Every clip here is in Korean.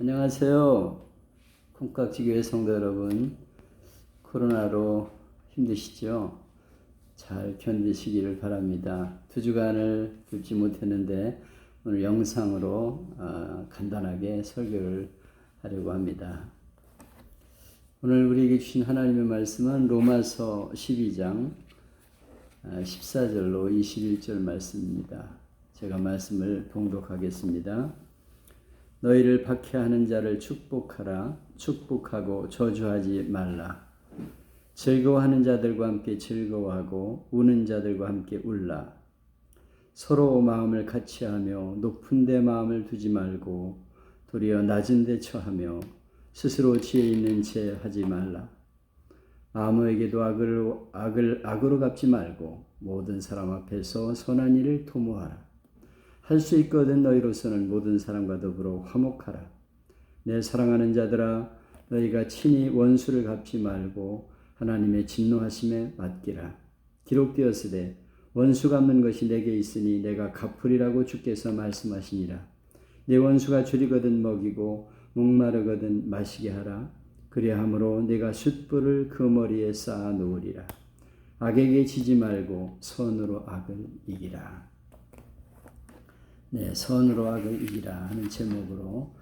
안녕하세요. 콩깍지교회 성도 여러분, 코로나로 힘드시죠? 잘 견디시기를 바랍니다. 2주간을 뵙지 못했는데 오늘 영상으로 간단하게 설교를 하려고 합니다. 오늘 우리에게 주신 하나님의 말씀은 로마서 12장 14절로 21절 말씀입니다. 제가 말씀을 봉독하겠습니다. 너희를 박해하는 자를 축복하라. 축복하고 저주하지 말라. 즐거워하는 자들과 함께 즐거워하고 우는 자들과 함께 울라. 서로 마음을 같이하며 높은 데 마음을 두지 말고 도리어 낮은 데 처하며 스스로 지혜 있는 채 하지 말라. 아무에게도 악으로 갚지 말고 모든 사람 앞에서 선한 일을 도모하라. 할 수 있거든 너희로서는 모든 사람과 더불어 화목하라. 내 사랑하는 자들아, 너희가 친히 원수를 갚지 말고 하나님의 진노하심에 맡기라. 기록되었으되 원수 갚는 것이 내게 있으니 내가 갚으리라고 주께서 말씀하시니라. 내 원수가 줄이거든 먹이고 목마르거든 마시게 하라. 그리함으로 내가 숯불을 그 머리에 쌓아 놓으리라. 악에게 지지 말고 선으로 악을 이기라. 네, 선으로 악을 이기라 하는 제목으로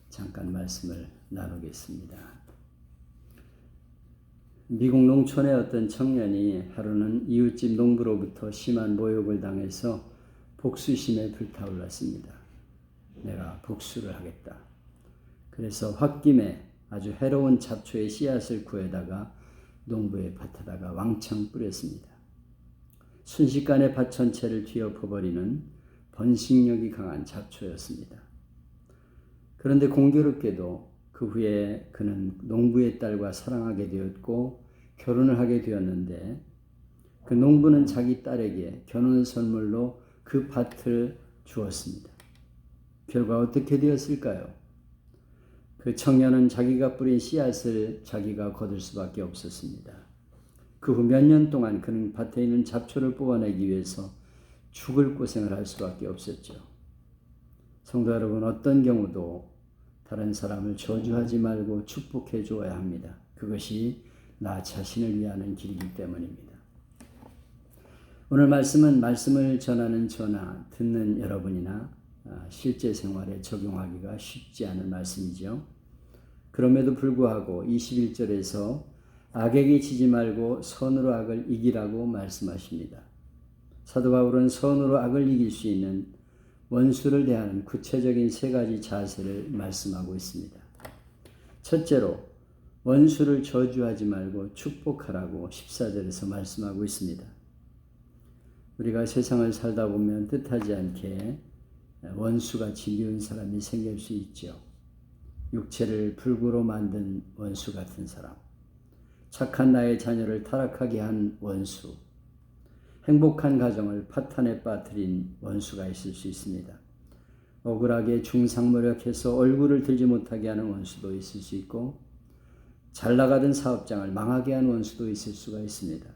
잠깐 말씀을 나누겠습니다. 미국 농촌의 어떤 청년이 하루는 이웃집 농부로부터 심한 모욕을 당해서 복수심에 불타올랐습니다. 내가 복수를 하겠다. 그래서 홧김에 아주 해로운 잡초의 씨앗을 구해다가 농부의 밭에다가 왕창 뿌렸습니다. 순식간에 밭 전체를 뒤엎어버리는 번식력이 강한 잡초였습니다. 그런데 공교롭게도 그 후에 그는 농부의 딸과 사랑하게 되었고 결혼을 하게 되었는데 그 농부는 자기 딸에게 결혼 선물로 그 밭을 주었습니다. 결과 어떻게 되었을까요? 그 청년은 자기가 뿌린 씨앗을 자기가 거둘 수밖에 없었습니다. 그 후 몇 년 동안 그는 밭에 있는 잡초를 뽑아내기 위해서 죽을 고생을 할 수밖에 없었죠. 성도 여러분, 어떤 경우도 다른 사람을 저주하지 말고 축복해 주어야 합니다. 그것이 나 자신을 위하는 길이기 때문입니다. 오늘 말씀은 말씀을 전하는 저나 듣는 여러분이나 실제 생활에 적용하기가 쉽지 않은 말씀이죠. 그럼에도 불구하고 21절에서 악에게 지지 말고 선으로 악을 이기라고 말씀하십니다. 사도 바울은 선으로 악을 이길 수 있는 원수를 대하는 구체적인 3가지 자세를 말씀하고 있습니다. 첫째로 원수를 저주하지 말고 축복하라고 14절에서 말씀하고 있습니다. 우리가 세상을 살다 보면 뜻하지 않게 원수같이 미운 사람이 생길 수 있죠. 육체를 불구로 만든 원수 같은 사람, 착한 나의 자녀를 타락하게 한 원수, 행복한 가정을 파탄에 빠뜨린 원수가 있을 수 있습니다. 억울하게 중상모략해서 얼굴을 들지 못하게 하는 원수도 있을 수 있고 잘 나가던 사업장을 망하게 한 원수도 있을 수가 있습니다.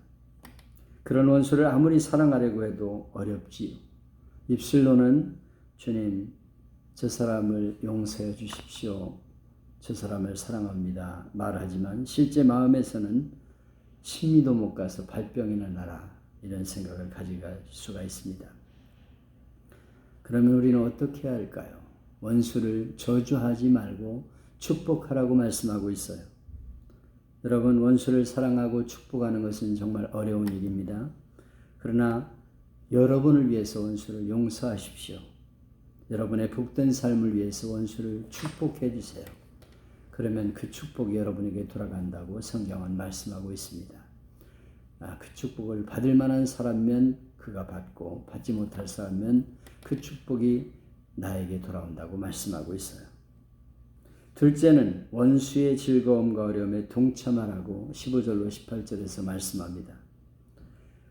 그런 원수를 아무리 사랑하려고 해도 어렵지요. 입술로는 주님, 저 사람을 용서해 주십시오. 저 사람을 사랑합니다. 말하지만 실제 마음에서는 심리도 못 가서 발병이나 나라 이런 생각을 가져갈 수가 있습니다. 그러면 우리는 어떻게 해야 할까요? 원수를 저주하지 말고 축복하라고 말씀하고 있어요. 여러분, 원수를 사랑하고 축복하는 것은 정말 어려운 일입니다. 그러나 여러분을 위해서 원수를 용서하십시오. 여러분의 복된 삶을 위해서 원수를 축복해 주세요. 그러면 그 축복이 여러분에게 돌아간다고 성경은 말씀하고 있습니다. 그 축복을 받을 만한 사람면 그가 받고 받지 못할 사람면 그 축복이 나에게 돌아온다고 말씀하고 있어요. 둘째는 원수의 즐거움과 어려움에 동참하라고 15절로 18절에서 말씀합니다.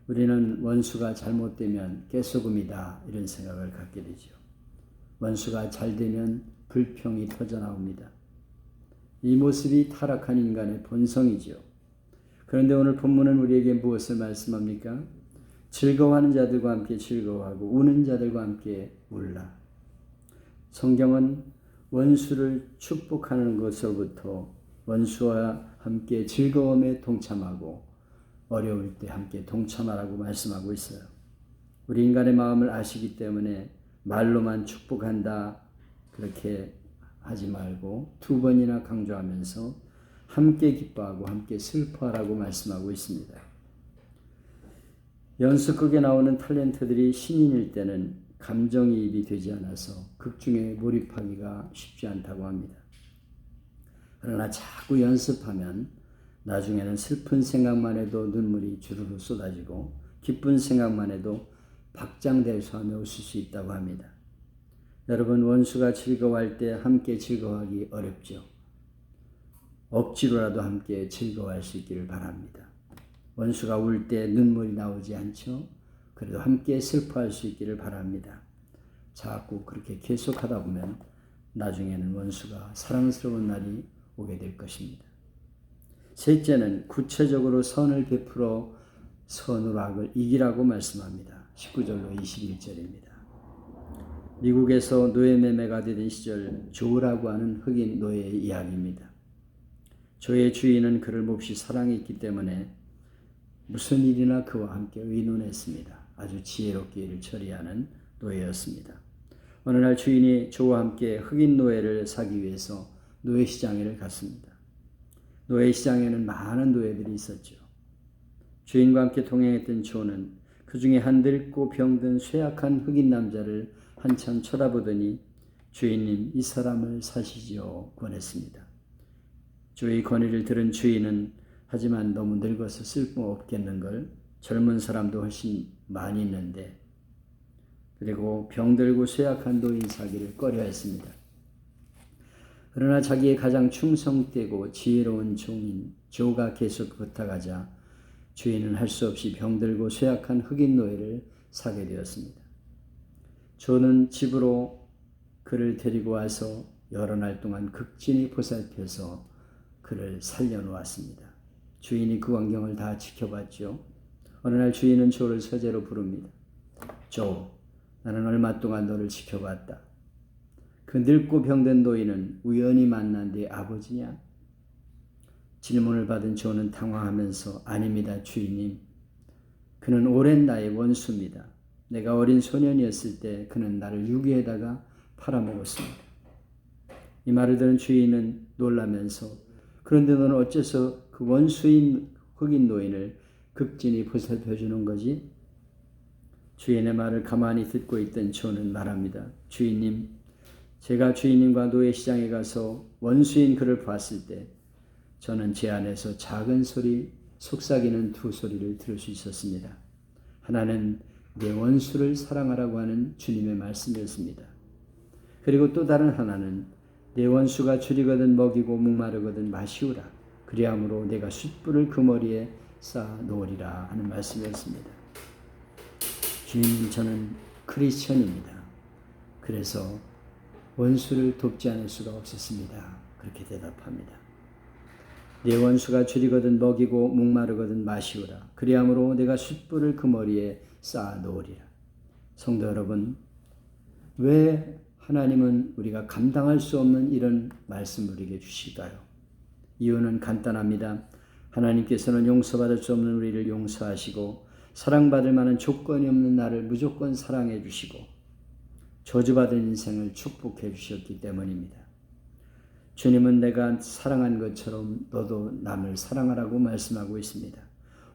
우리는 원수가 잘못되면 깨소금이다 이런 생각을 갖게 되죠. 원수가 잘 되면 불평이 터져나옵니다. 이 모습이 타락한 인간의 본성이죠. 그런데 오늘 본문은 우리에게 무엇을 말씀합니까? 즐거워하는 자들과 함께 즐거워하고 우는 자들과 함께 울라. 성경은 원수를 축복하는 것으로부터 원수와 함께 즐거움에 동참하고 어려울 때 함께 동참하라고 말씀하고 있어요. 우리 인간의 마음을 아시기 때문에 말로만 축복한다 그렇게 하지 말고 두 번이나 강조하면서 함께 기뻐하고 함께 슬퍼하라고 말씀하고 있습니다. 연습극에 나오는 탤런트들이 신인일 때는 감정이입이 되지 않아서 극중에 몰입하기가 쉽지 않다고 합니다. 그러나 자꾸 연습하면 나중에는 슬픈 생각만 해도 눈물이 주르르 쏟아지고 기쁜 생각만 해도 박장대소하며 웃을 수 있다고 합니다. 여러분, 원수가 즐거워할 때 함께 즐거워하기 어렵죠. 억지로라도 함께 즐거워할 수 있기를 바랍니다. 원수가 울 때 눈물이 나오지 않죠. 그래도 함께 슬퍼할 수 있기를 바랍니다. 자꾸 그렇게 계속하다 보면 나중에는 원수가 사랑스러운 날이 오게 될 것입니다. 셋째는 구체적으로 선을 베풀어 선으로 악을 이기라고 말씀합니다. 19절로 21절입니다. 미국에서 노예매매가 되던 시절 조라고 하는 흑인 노예의 이야기입니다. 조의 주인은 그를 몹시 사랑했기 때문에 무슨 일이나 그와 함께 의논했습니다. 아주 지혜롭게 일을 처리하는 노예였습니다. 어느 날 주인이 조와 함께 흑인 노예를 사기 위해서 노예시장에 갔습니다. 노예시장에는 많은 노예들이 있었죠. 주인과 함께 동행했던 조는 그 중에 한 늙고 병든 쇠약한 흑인 남자를 한참 쳐다보더니 주인님, 이 사람을 사시지요 권했습니다. 조의 권위를 들은 주인은 하지만 너무 늙어서 쓸모없겠는걸, 젊은 사람도 훨씬 많이 있는데, 그리고 병들고 쇠약한 노인 사기를 꺼려했습니다. 그러나 자기의 가장 충성되고 지혜로운 종인 조가 계속 부탁하자 주인은 할 수 없이 병들고 쇠약한 흑인 노예를 사게 되었습니다. 조는 집으로 그를 데리고 와서 여러 날 동안 극진히 보살펴서 그를 살려놓았습니다. 주인이 그 광경을 다 지켜봤죠. 어느 날 주인은 조를 서재로 부릅니다. 조, 나는 얼마 동안 너를 지켜봤다. 그 늙고 병든 노인은 우연히 만난 네 아버지냐? 질문을 받은 조는 당황하면서 아닙니다, 주인님. 그는 오랜 나의 원수입니다. 내가 어린 소년이었을 때 그는 나를 유기에다가 팔아먹었습니다. 이 말을 들은 주인은 놀라면서 그런데 너는 어째서 그 원수인 흑인 노인을 극진히 보살펴주는 거지? 주인의 말을 가만히 듣고 있던 조는 말합니다. 주인님, 제가 주인님과 노예시장에 가서 원수인 그를 봤을 때 저는 제 안에서 작은 소리, 속삭이는 두 소리를 들을 수 있었습니다. 하나는 내 원수를 사랑하라고 하는 주님의 말씀이었습니다. 그리고 또 다른 하나는 내 원수가 줄이거든 먹이고 목마르거든 마시우라. 그리함으로 내가 숯불을 그 머리에 쌓아 놓으리라 하는 말씀이었습니다. 주님, 저는 크리스천입니다. 그래서 원수를 돕지 않을 수가 없었습니다. 그렇게 대답합니다. 내 원수가 줄이거든 먹이고 목마르거든 마시우라. 그리함으로 내가 숯불을 그 머리에 쌓아 놓으리라. 성도 여러분, 왜 하나님은 우리가 감당할 수 없는 이런 말씀을 우리에게 주실까요? 이유는 간단합니다. 하나님께서는 용서받을 수 없는 우리를 용서하시고 사랑받을 만한 조건이 없는 나를 무조건 사랑해 주시고 저주받은 인생을 축복해 주셨기 때문입니다. 주님은 내가 사랑한 것처럼 너도 남을 사랑하라고 말씀하고 있습니다.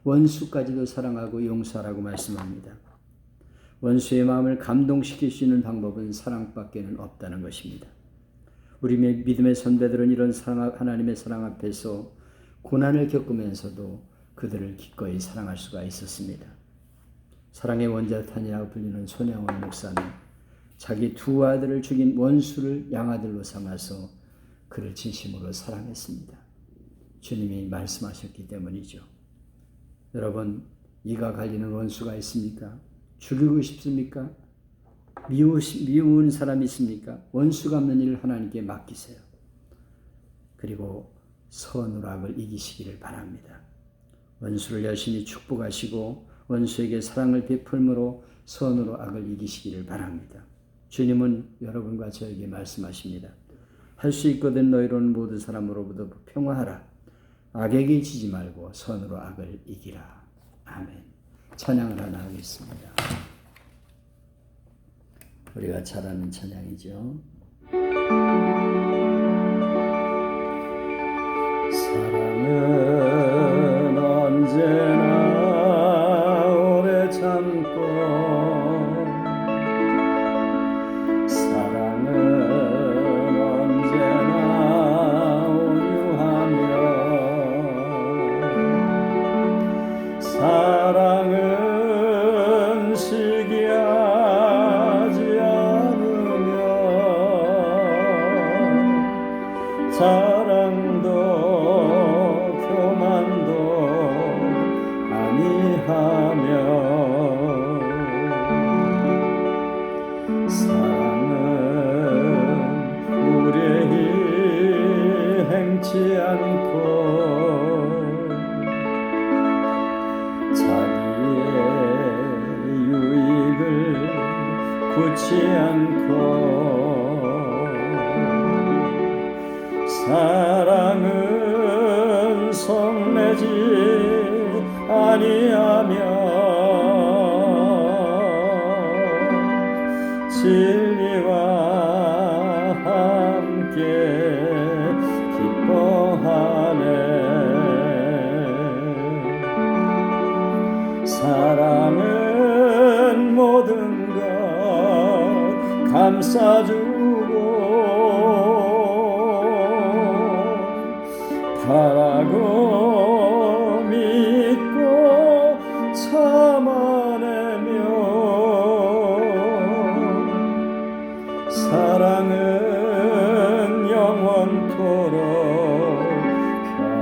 원수까지도 사랑하고 용서하라고 말씀합니다. 원수의 마음을 감동시킬 수 있는 방법은 사랑밖에는 없다는 것입니다. 우리 믿음의 선배들은 이런 하나님의 사랑 앞에서 고난을 겪으면서도 그들을 기꺼이 사랑할 수가 있었습니다. 사랑의 원자탄이라고 불리는 손양원 목사는 자기 두 아들을 죽인 원수를 양아들로 삼아서 그를 진심으로 사랑했습니다. 주님이 말씀하셨기 때문이죠. 여러분, 이가 갈리는 원수가 있습니까? 죽이고 싶습니까? 미운 사람이 있습니까? 원수가 없는 일을 하나님께 맡기세요. 그리고 선으로 악을 이기시기를 바랍니다. 원수를 열심히 축복하시고 원수에게 사랑을 베풀므로 선으로 악을 이기시기를 바랍니다. 주님은 여러분과 저에게 말씀하십니다. 할 수 있거든. 너희로는 모든 사람으로부터 평화하라. 악에게 지지 말고 선으로 악을 이기라. 아멘. 찬양을 하나 하겠습니다. 우리가 잘 아는 찬양이죠. 사랑은 언제나 오래 참고 사랑은 언제나 온유하며 사랑은 시기하지 않으며 자랑도 교만도 아니하며 사랑은 무례히 행치 않고 자기의 유익을 굳지 않고 사랑은 성내지 아니하며 진리와 함께 기뻐하네. 사랑은 모든 것 감싸주고 바라고 믿고 참아내며 사랑은 영원토록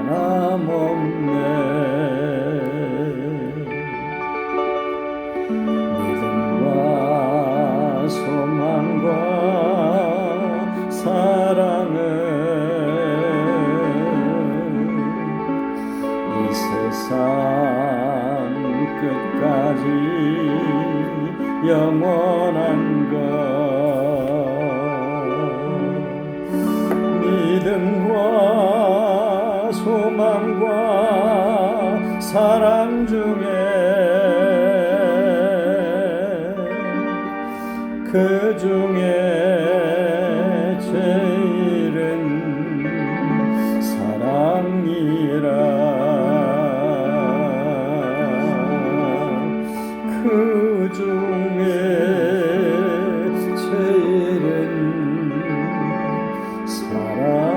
변함없네. 믿음과 소망과 사랑은 세상 끝까지 영원한 것 믿음과 소망과 사랑 중에 그 중에 제일은 사랑이라. 그 중에 제일은 사랑